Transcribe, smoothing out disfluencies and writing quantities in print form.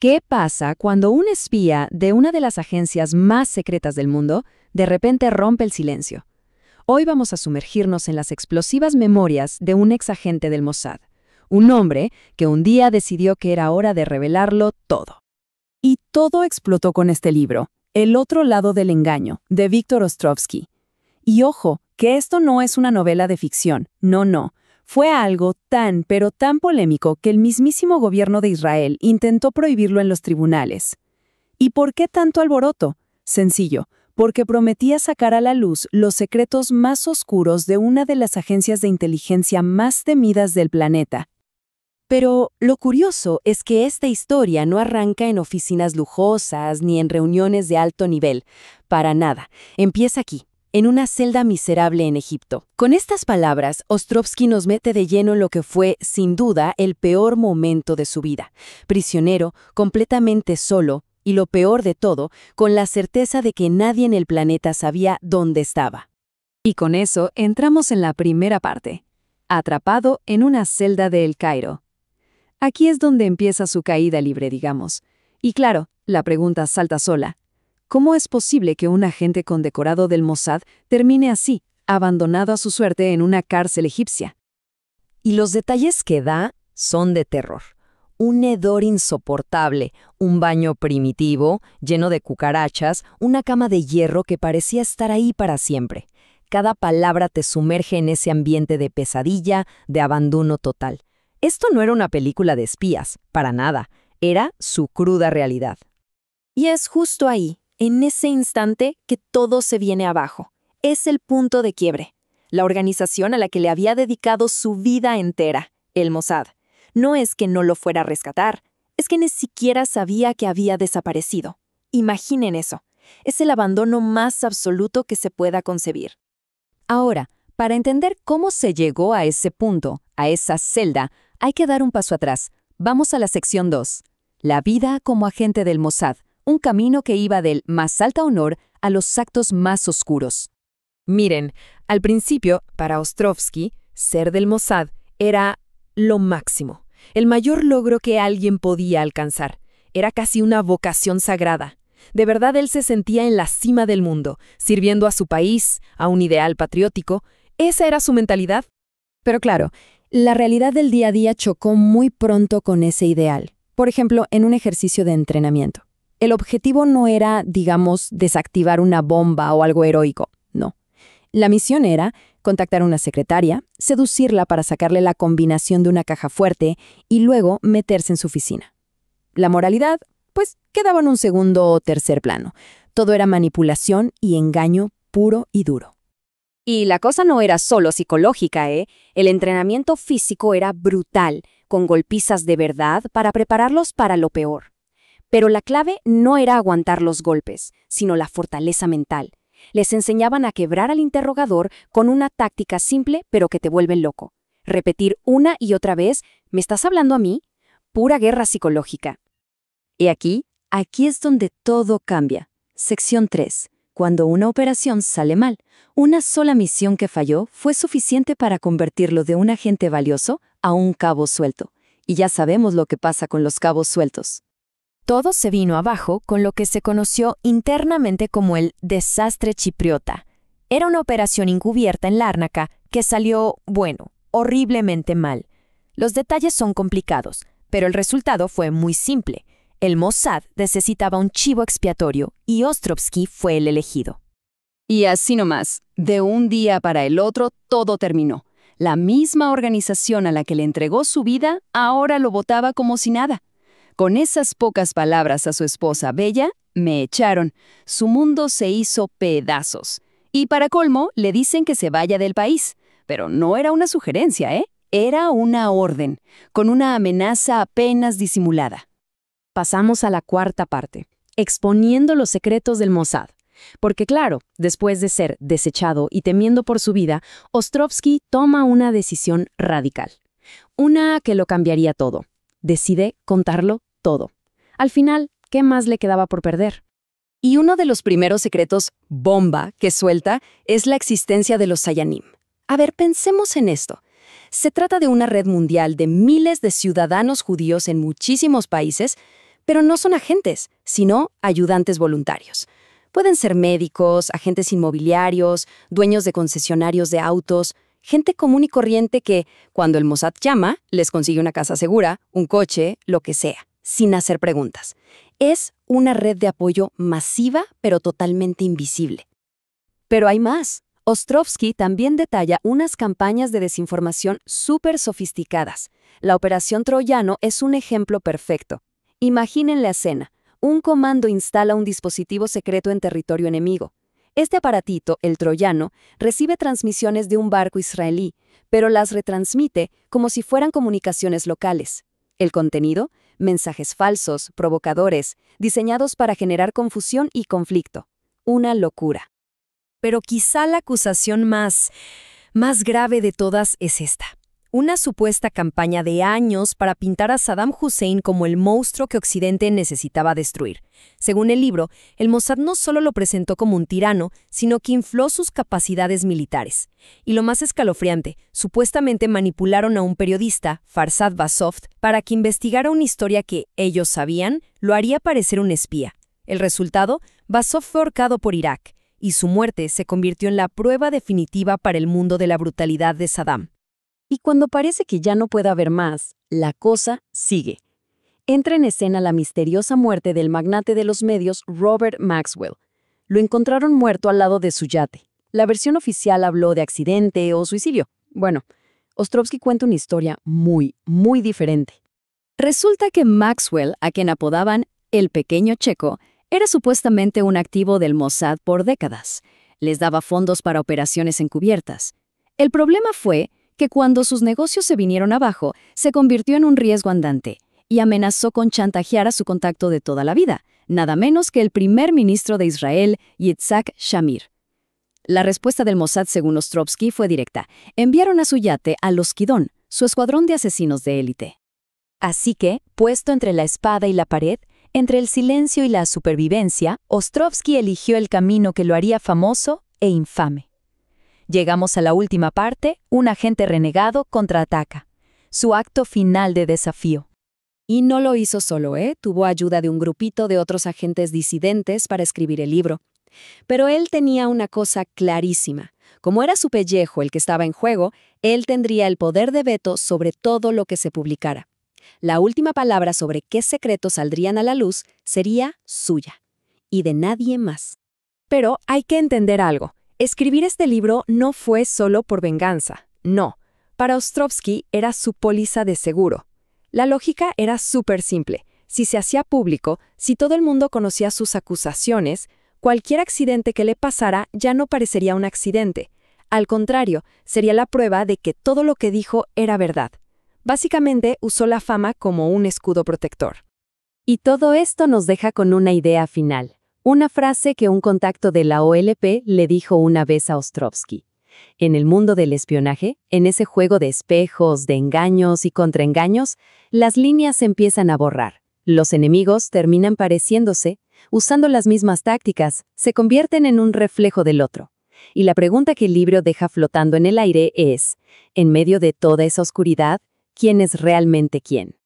¿Qué pasa cuando un espía de una de las agencias más secretas del mundo de repente rompe el silencio? Hoy vamos a sumergirnos en las explosivas memorias de un exagente del Mossad, un hombre que un día decidió que era hora de revelarlo todo. Y todo explotó con este libro, El otro lado del engaño, de Viktor Ostrovsky. Y ojo, que esto no es una novela de ficción, no. Fue algo tan, pero tan polémico que el mismísimo gobierno de Israel intentó prohibirlo en los tribunales. ¿Y por qué tanto alboroto? Sencillo, porque prometía sacar a la luz los secretos más oscuros de una de las agencias de inteligencia más temidas del planeta. Pero lo curioso es que esta historia no arranca en oficinas lujosas ni en reuniones de alto nivel. Para nada. Empieza aquí, en una celda miserable en Egipto. Con estas palabras, Ostrovsky nos mete de lleno en lo que fue, sin duda, el peor momento de su vida. Prisionero, completamente solo, y lo peor de todo, con la certeza de que nadie en el planeta sabía dónde estaba. Y con eso entramos en la primera parte. Atrapado en una celda de El Cairo. Aquí es donde empieza su caída libre, digamos. Y claro, la pregunta salta sola. ¿Cómo es posible que un agente condecorado del Mossad termine así, abandonado a su suerte en una cárcel egipcia? Y los detalles que da son de terror. Un hedor insoportable, un baño primitivo, lleno de cucarachas, una cama de hierro que parecía estar ahí para siempre. Cada palabra te sumerge en ese ambiente de pesadilla, de abandono total. Esto no era una película de espías, para nada. Era su cruda realidad. Y es justo ahí, en ese instante, que todo se viene abajo. Es el punto de quiebre. La organización a la que le había dedicado su vida entera, el Mossad, no es que no lo fuera a rescatar, es que ni siquiera sabía que había desaparecido. Imaginen eso. Es el abandono más absoluto que se pueda concebir. Ahora, para entender cómo se llegó a ese punto, a esa celda, hay que dar un paso atrás. Vamos a la sección 2. La vida como agente del Mossad, un camino que iba del más alto honor a los actos más oscuros. Miren, al principio, para Ostrovsky, ser del Mossad era lo máximo, el mayor logro que alguien podía alcanzar. Era casi una vocación sagrada. De verdad él se sentía en la cima del mundo, sirviendo a su país, a un ideal patriótico. Esa era su mentalidad. Pero claro, la realidad del día a día chocó muy pronto con ese ideal. Por ejemplo, en un ejercicio de entrenamiento. El objetivo no era, digamos, desactivar una bomba o algo heroico, no. La misión era contactar a una secretaria, seducirla para sacarle la combinación de una caja fuerte y luego meterse en su oficina. La moralidad, pues, quedaba en un segundo o tercer plano. Todo era manipulación y engaño puro y duro. Y la cosa no era solo psicológica, ¿eh? El entrenamiento físico era brutal, con golpizas de verdad para prepararlos para lo peor. Pero la clave no era aguantar los golpes, sino la fortaleza mental. Les enseñaban a quebrar al interrogador con una táctica simple pero que te vuelve loco. Repetir una y otra vez, ¿me estás hablando a mí? Pura guerra psicológica. Y aquí es donde todo cambia. Sección 3. Cuando una operación sale mal, una sola misión que falló fue suficiente para convertirlo de un agente valioso a un cabo suelto. Y ya sabemos lo que pasa con los cabos sueltos. Todo se vino abajo con lo que se conoció internamente como el desastre chipriota. Era una operación encubierta en Lárnaca que salió, bueno, horriblemente mal. Los detalles son complicados, pero el resultado fue muy simple. El Mossad necesitaba un chivo expiatorio y Ostrovsky fue el elegido. Y así nomás, de un día para el otro, todo terminó. La misma organización a la que le entregó su vida ahora lo votaba como si nada. Con esas pocas palabras a su esposa Bella, me echaron. Su mundo se hizo pedazos. Y para colmo, le dicen que se vaya del país. Pero no era una sugerencia, ¿eh? Era una orden, con una amenaza apenas disimulada. Pasamos a la cuarta parte, exponiendo los secretos del Mossad. Porque claro, después de ser desechado y temiendo por su vida, Ostrovsky toma una decisión radical. Una que lo cambiaría todo. Decide contarlo todo. Al final, ¿qué más le quedaba por perder? Y uno de los primeros secretos bomba que suelta es la existencia de los Sayanim. A ver, pensemos en esto. Se trata de una red mundial de miles de ciudadanos judíos en muchísimos países, Pero no son agentes, sino ayudantes voluntarios. Pueden ser médicos, agentes inmobiliarios, dueños de concesionarios de autos, gente común y corriente que, cuando el Mossad llama, les consigue una casa segura, un coche, lo que sea, sin hacer preguntas. Es una red de apoyo masiva, pero totalmente invisible. Pero hay más. Ostrovsky también detalla unas campañas de desinformación súper sofisticadas. La Operación Troyano es un ejemplo perfecto. Imaginen la escena. Un comando instala un dispositivo secreto en territorio enemigo. Este aparatito, el troyano, recibe transmisiones de un barco israelí, pero las retransmite como si fueran comunicaciones locales. El contenido, mensajes falsos, provocadores, diseñados para generar confusión y conflicto. Una locura. Pero quizá la acusación más grave de todas es esta. Una supuesta campaña de años para pintar a Saddam Hussein como el monstruo que Occidente necesitaba destruir. Según el libro, el Mossad no solo lo presentó como un tirano, sino que infló sus capacidades militares. Y lo más escalofriante, supuestamente manipularon a un periodista, Farzad Basov, para que investigara una historia que, ellos sabían, lo haría parecer un espía. El resultado, Basov fue ahorcado por Irak, y su muerte se convirtió en la prueba definitiva para el mundo de la brutalidad de Saddam. Y cuando parece que ya no puede haber más, la cosa sigue. Entra en escena la misteriosa muerte del magnate de los medios Robert Maxwell. Lo encontraron muerto al lado de su yate. La versión oficial habló de accidente o suicidio. Bueno, Ostrovsky cuenta una historia muy diferente. Resulta que Maxwell, a quien apodaban el pequeño checo, era supuestamente un activo del Mossad por décadas. Les daba fondos para operaciones encubiertas. El problema fue que cuando sus negocios se vinieron abajo, se convirtió en un riesgo andante y amenazó con chantajear a su contacto de toda la vida, nada menos que el primer ministro de Israel, Yitzhak Shamir. La respuesta del Mossad, según Ostrovsky, fue directa. Enviaron a su yate a los Kidón, su escuadrón de asesinos de élite. Así que, puesto entre la espada y la pared, entre el silencio y la supervivencia, Ostrovsky eligió el camino que lo haría famoso e infame. Llegamos a la última parte, un agente renegado contraataca. Su acto final de desafío. Y no lo hizo solo, tuvo ayuda de un grupito de otros agentes disidentes para escribir el libro. Pero él tenía una cosa clarísima. Como era su pellejo el que estaba en juego, él tendría el poder de veto sobre todo lo que se publicara. La última palabra sobre qué secretos saldrían a la luz sería suya, y de nadie más. Pero hay que entender algo. Escribir este libro no fue solo por venganza, no. Para Ostrovsky era su póliza de seguro. La lógica era súper simple. Si se hacía público, si todo el mundo conocía sus acusaciones, cualquier accidente que le pasara ya no parecería un accidente. Al contrario, sería la prueba de que todo lo que dijo era verdad. Básicamente, usó la fama como un escudo protector. Y todo esto nos deja con una idea final. Una frase que un contacto de la OLP le dijo una vez a Ostrovsky. En el mundo del espionaje, en ese juego de espejos, de engaños y contraengaños, las líneas se empiezan a borrar. Los enemigos terminan pareciéndose, usando las mismas tácticas, se convierten en un reflejo del otro. Y la pregunta que el libro deja flotando en el aire es, en medio de toda esa oscuridad, ¿quién es realmente quién?